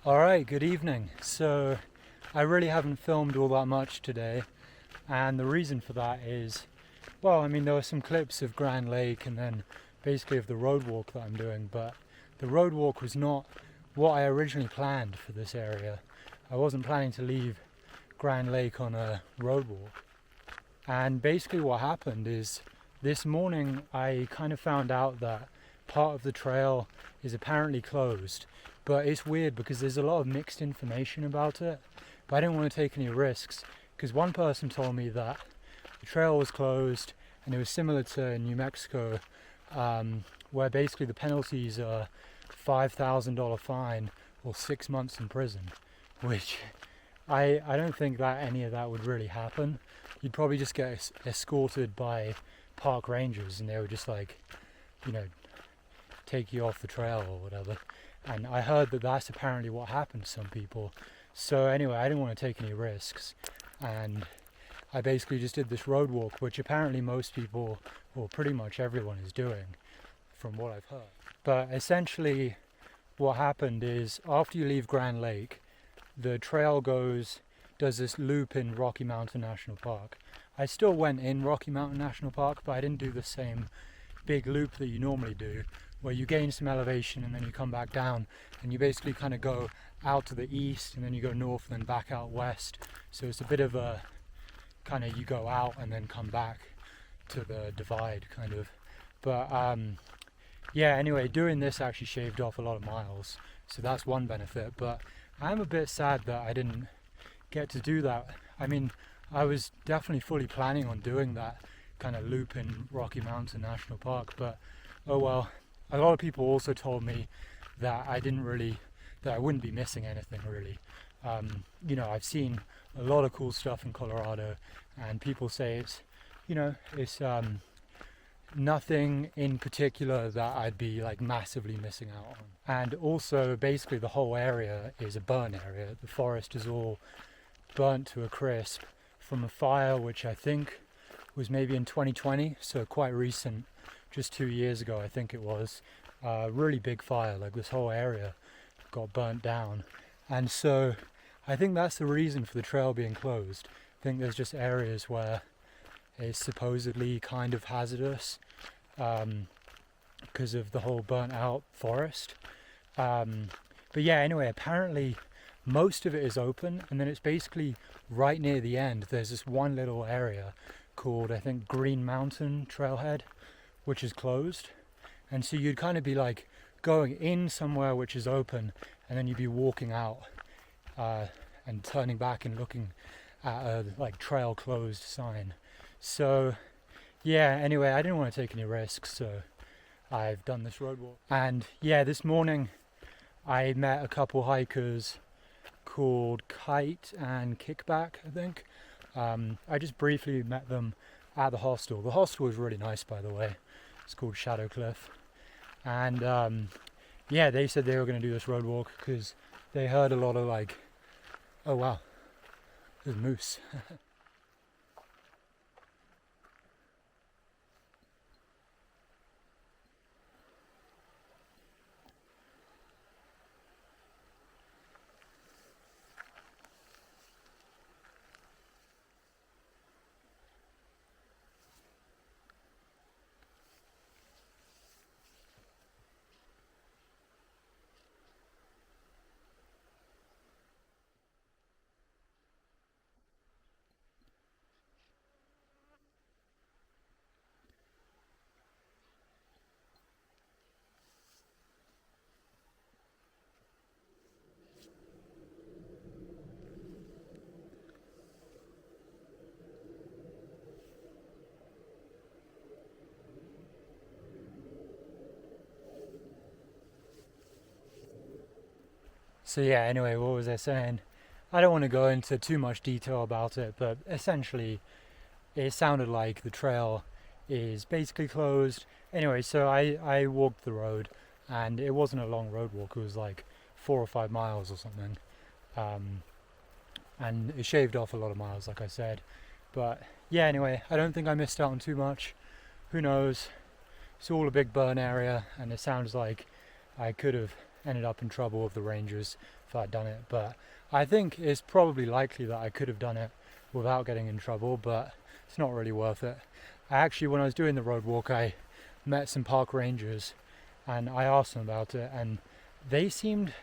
Alright, good evening. So, I really haven't filmed all that much today, and the reason for that is, well, I mean, there were some clips of Grand Lake and then basically of the road walk that I'm doing, but the road walk was not what I originally planned for this area. I wasn't planning to leave Grand Lake on a road walk. And basically what happened is this morning I kind of found out that part of the trail is apparently closed, but it's weird because there's a lot of mixed information about it, but I didn't want to take any risks because one person told me that the trail was closed and it was similar to New Mexico, where basically the penalties are $5,000 fine or 6 months in prison, which I don't think that any of that would really happen. You'd probably just get escorted by park rangers and they would just take you off the trail or whatever. And I heard that that's apparently what happened to some people. So anyway, I didn't want to take any risks, and I basically just did this road walk, which apparently most people, or pretty much everyone, is doing from what I've heard. But essentially what happened is after you leave Grand Lake, the trail does this loop in Rocky Mountain National Park. I still went in Rocky Mountain National Park, but I didn't do the same big loop that you normally do, where you gain some elevation and then you come back down, and you basically kind of go out to the east and then you go north and then back out west. So it's a bit of a kind of, you go out and then come back to the divide kind of. But yeah, anyway, doing this actually shaved off a lot of miles, so that's one benefit. But I'm a bit sad that I didn't get to do that. I mean, I was definitely fully planning on doing that kind of loop in Rocky Mountain National Park, but oh well. A lot of people also told me that that I wouldn't be missing anything really. I've seen a lot of cool stuff in Colorado, and people say it's nothing in particular that I'd be like massively missing out on. And also basically the whole area is a burn area. The forest is all burnt to a crisp from a fire which I think was maybe in 2020, so quite recent, just 2 years ago I think it was. Really big fire, like this whole area got burnt down. And so I think that's the reason for the trail being closed. I think there's just areas where it's supposedly kind of hazardous because of the whole burnt out forest. But yeah, anyway, apparently most of it is open, and then it's basically right near the end there's this one little area called, I think, Green Mountain Trailhead, which is closed. And so you'd kind of be like going in somewhere which is open, and then you'd be walking out and turning back and looking at a like trail closed sign. So yeah, anyway, I didn't want to take any risks, so I've done this road walk. And yeah, this morning I met a couple hikers called Kite and Kickback, I think. I just briefly met them at the hostel. The hostel was really nice, by the way. It's called Shadow Cliff. And yeah, they said they were going to do this road walk because they heard a lot of like, oh wow, there's moose. So yeah, anyway, what was I saying? I don't want to go into too much detail about it, but essentially it sounded like the trail is basically closed. Anyway, so I walked the road, and it wasn't a long road walk, it was like 4 or 5 miles or something. And it shaved off a lot of miles, like I said. But yeah, anyway, I don't think I missed out on too much. Who knows? It's all a big burn area, and it sounds like I could have ended up in trouble with the rangers if if I'd done it, but I think it's probably likely that I could have done it without getting in trouble, but it's not really worth it. Actually, when I was doing the road walk, I met some park rangers and I asked them about it, and they seemed,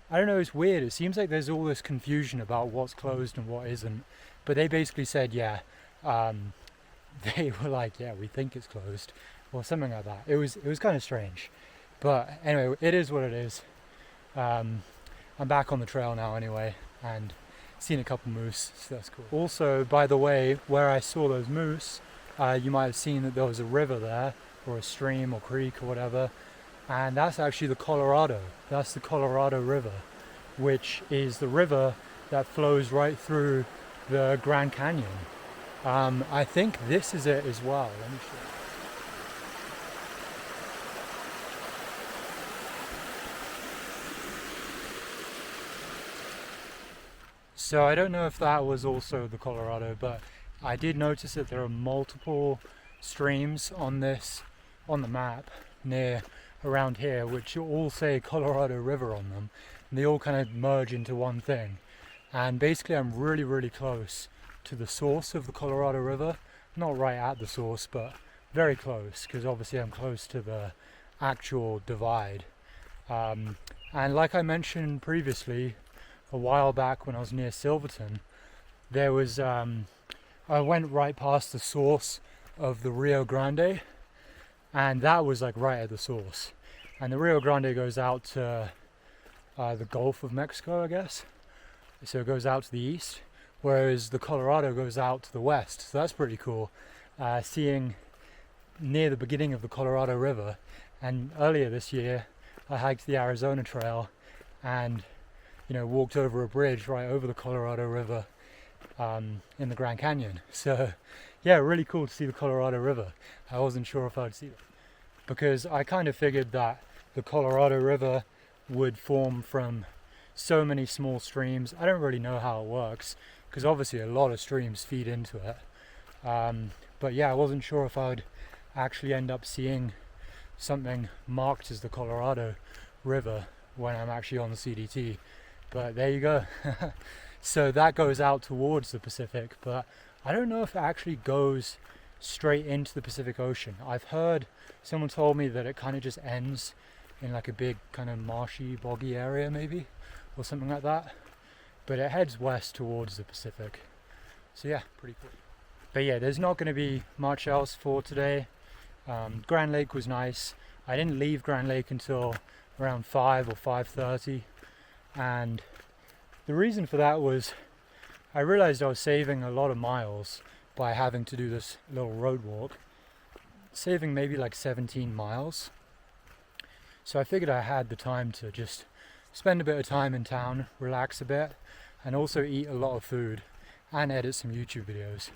I don't know, it's weird. It seems like there's all this confusion about what's closed and what isn't, but they basically said, yeah, they were like, yeah, we think it's closed, or something like that. It was kind of strange, but anyway, it is what it is. I'm back on the trail now anyway, and seen a couple moose, so that's cool. Also, by the way, where I saw those moose, you might have seen that there was a river there, or a stream or creek or whatever, and that's actually the Colorado. That's the Colorado River, which is the river that flows right through the Grand Canyon. I think this is it as well. Let me show you. So I don't know if that was also the Colorado, but I did notice that there are multiple streams on the map near around here, which all say Colorado River on them, and they all kind of merge into one thing. And basically I'm really, really close to the source of the Colorado River. Not right at the source, but very close, because obviously I'm close to the actual divide. And like I mentioned previously, a while back when I was near Silverton, there was I went right past the source of the Rio Grande, and that was like right at the source. And the Rio Grande goes out to the Gulf of Mexico, I guess. So it goes out to the east, whereas the Colorado goes out to the west. So that's pretty cool. Seeing near the beginning of the Colorado River. And earlier this year, I hiked the Arizona Trail and walked over a bridge right over the Colorado River in the Grand Canyon. So yeah, really cool to see the Colorado River. I wasn't sure if I'd see it, because I kind of figured that the Colorado River would form from so many small streams. I don't really know how it works, because obviously a lot of streams feed into it. But yeah, I wasn't sure if I'd actually end up seeing something marked as the Colorado River when I'm actually on the CDT. But there you go. So that goes out towards the Pacific, but I don't know if it actually goes straight into the Pacific Ocean. I've heard, someone told me that it kind of just ends in like a big kind of marshy, boggy area maybe, or something like that. But it heads west towards the Pacific. So yeah, pretty cool. But yeah, there's not going to be much else for today. Grand Lake was nice. I didn't leave Grand Lake until around 5 or 5:30. And the reason for that was I realized I was saving a lot of miles by having to do this little road walk, saving maybe like 17 miles. So I figured I had the time to just spend a bit of time in town, relax a bit, and also eat a lot of food and edit some YouTube videos.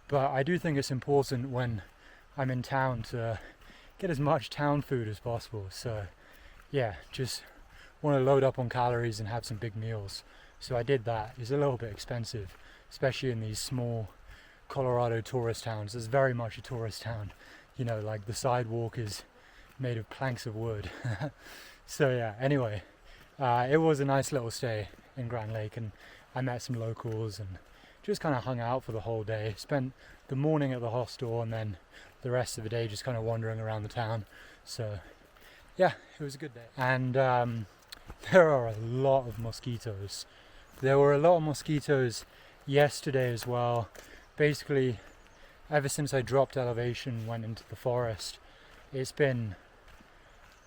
But I do think it's important when I'm in town to get as much town food as possible. So yeah, just want to load up on calories and have some big meals. So I did that. It's a little bit expensive, especially in these small Colorado tourist towns. It's very much a tourist town. Like the sidewalk is made of planks of wood. So yeah, anyway, it was a nice little stay in Grand Lake, and I met some locals and just kind of hung out for the whole day. Spent the morning at the hostel and then the rest of the day just kind of wandering around the town. So yeah, it was a good day. And there are a lot of mosquitoes. There were a lot of mosquitoes yesterday as well. Basically, ever since I dropped elevation, went into the forest, it's been,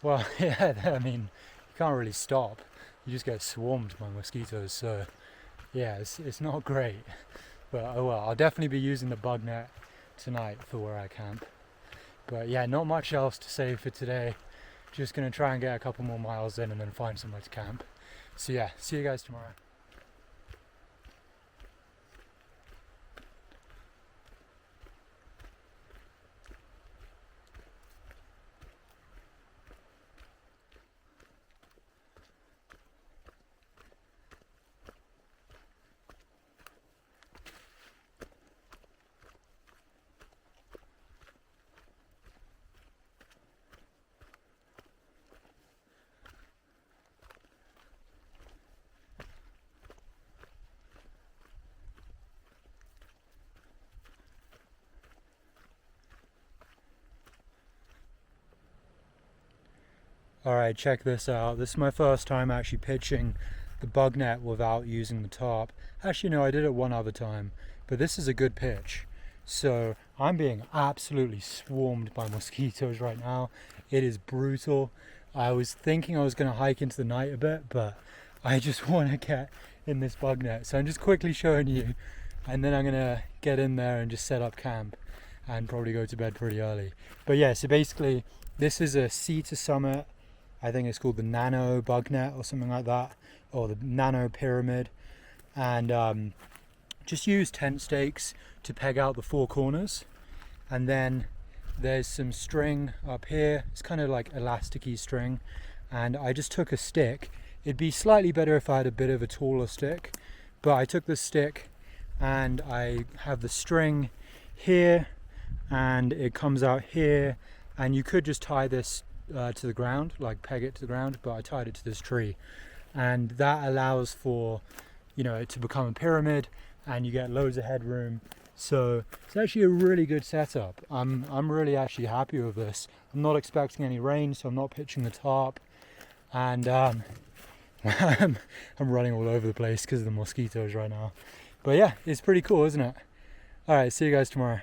well, yeah, I mean, you can't really stop. You just get swarmed by mosquitoes. So yeah, it's not great. But oh well, I'll definitely be using the bug net tonight for where I camp. But yeah, not much else to say for today. Just going to try and get a couple more miles in and then find somewhere to camp. So yeah, see you guys tomorrow. Alright, check this out. This is my first time actually pitching the bug net without using the tarp. Actually no, I did it one other time, but this is a good pitch. So I'm being absolutely swarmed by mosquitoes right now. It is brutal. I was thinking I was going to hike into the night a bit, but I just want to get in this bug net. So I'm just quickly showing you, and then I'm going to get in there and just set up camp and probably go to bed pretty early. But yeah, so basically this is a sea to summit. I think it's called the nano bug net or something like that, or the nano pyramid. And just use tent stakes to peg out the four corners. And then there's some string up here. It's kind of like elasticy string. And I just took a stick. It'd be slightly better if I had a bit of a taller stick, but I took the stick and I have the string here and it comes out here, and you could just tie this to the ground, like peg it to the ground, but I tied it to this tree, and that allows for, you know, it to become a pyramid and you get loads of headroom. So it's actually a really good setup. I'm really actually happy with this. I'm not expecting any rain, so I'm not pitching the tarp, and I'm running all over the place because of the mosquitoes right now. But yeah, it's pretty cool, isn't it? Alright, see you guys tomorrow.